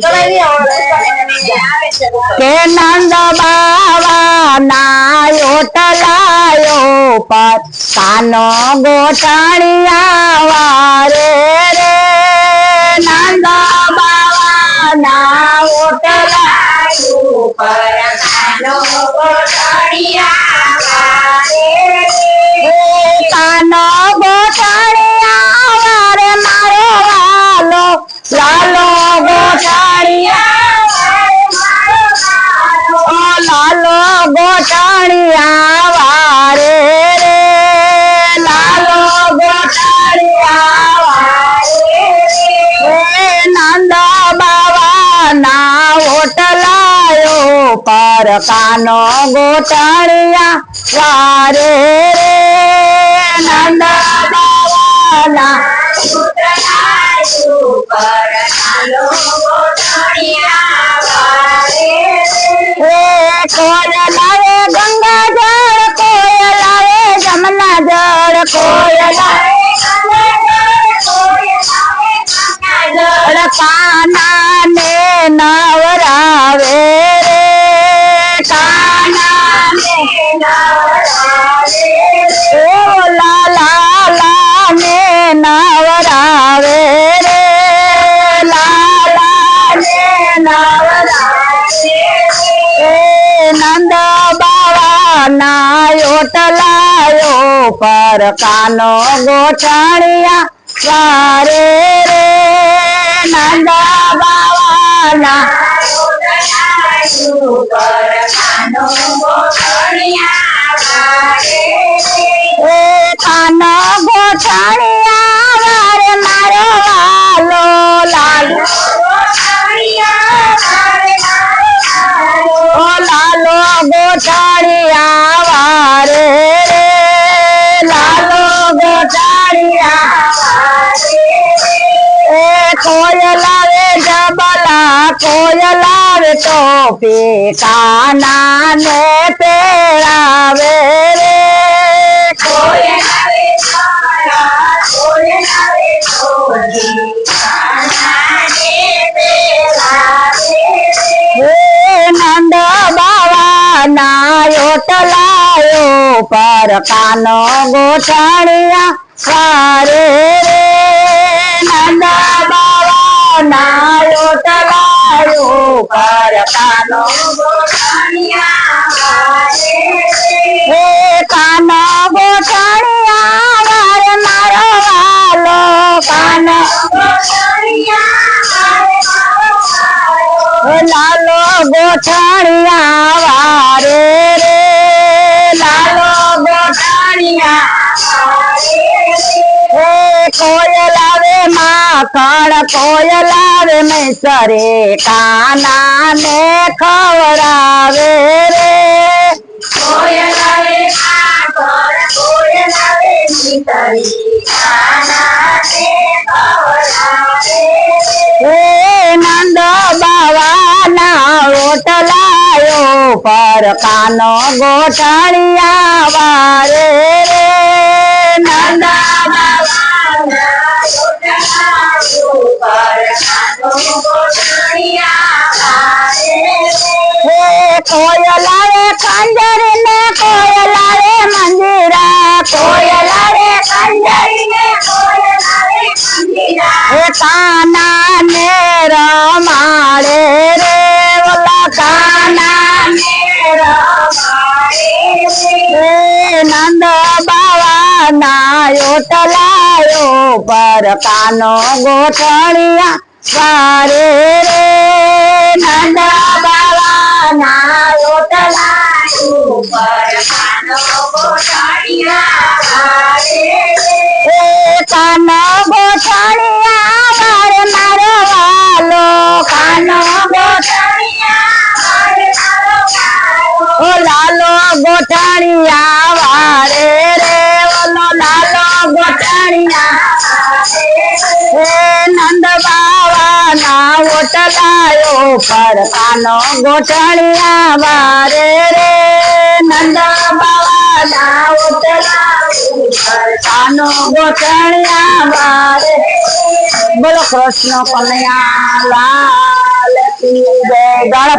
કે નંદ બાવા ના ઓટલાયો પર કાનો ગોટાણિયા વારે રે નંદ બાવા ના ઓટલાયો પર કાનો ગોટાણિયા વારે કાનો ગોટાણિયા વારે મારો વાલો લાલો ગોટાણિયા લાલો ગોટાણિયા વારે રે લાલો ગોટાણિયા વારે રે નંદ બાવા ના ઓટલાયો પર કાનો ગોટાણિયા વારે રે નંદ બાવા ના ઓટલાયો પર કાનો ગોટાણિયા વારે કોઈ લાવે ગંગા જળ કોઈ લાવે જમના જળ કોઈ લાવે જળ કાના ને નવરાવે રે કાના ને નવરાવે ઓ લાલા ને નવરાવે રે લાલા ને નવરાવે નંદ બાવા ના ઓટલાયો પર કાનો ગોટાણિયા વારે રે નંદ બાવા ના ઓટલાયો પર કાનો ગોટાણિયા વારે રે કાનો ગોટાણિયા વારે મારો વાલો લાલો લાલો ગોટાણિયા વારે રે લાલો ગોટાણિયા વારે કોઈ લાવે જબલા કોઈ લાવે ટોપી કાના ને પહેરાવે રે કોઈ લાવે જબલા કોઈ લાવે ટોપી કાના ને પહેરાવે નંદ બાવા ના ઓટલાયો પર કાનો ગોટાણિયા વારે રે નંદ બાવા ના ઓટલાયો પર કાનો ગોટાણિયા વારે રે કાનો ગોટાણિયા વારે મારો વાલો કાનો ગોટાણિયા લાલો ગોટાણિયા વારે રે લાલો ગોટાણિયા કોઈ લાવે માખણ કોઈ લાવે મેસરે કાના ને ખવડાવે રે કોઈ લાવે માખણ કોઈ લાવે મેસરે કાના ને ખવડાવે નંદ બાવા ના ઓટલાયો પર કાનો ગોટાણિયા વારે રે નંદ બાવા ના ઓટલાયો પર કાનો ગોટાણિયા વારે રે કોઈ લાવે ખંજર ને કોઈ લાવે મંજીરા કોઈ લાવે ખંજર ને કોઈ લાવે મંજીરા કાના ને રમાડે રે ઓલા કાના ને રમાડે રે નંદ બાવા ના ઓટલાયો પર કાનો ગોટાણિયા વારે રે નંદ બાવા ના ઓટલાયો પર કાનો ગોટાણિયા વારે રે કાનો ગોટાણિયા વારે મારો વાલો કાનો ગોટાણિયા વારે મારો વાલો ઓ લાલો ગોટાણિયા વારે રે ઓલો લાલો ગોટાણિયા વારે નંદ બાવા ના ઓટલાયો પર કાનો ગોટાણિયા વારે રે નંદ બાવા ના ઓટલાયો પર કાનો ગોટાણિયા વારે બોલો કૃષ્ણ કનૈયા લાલ જળ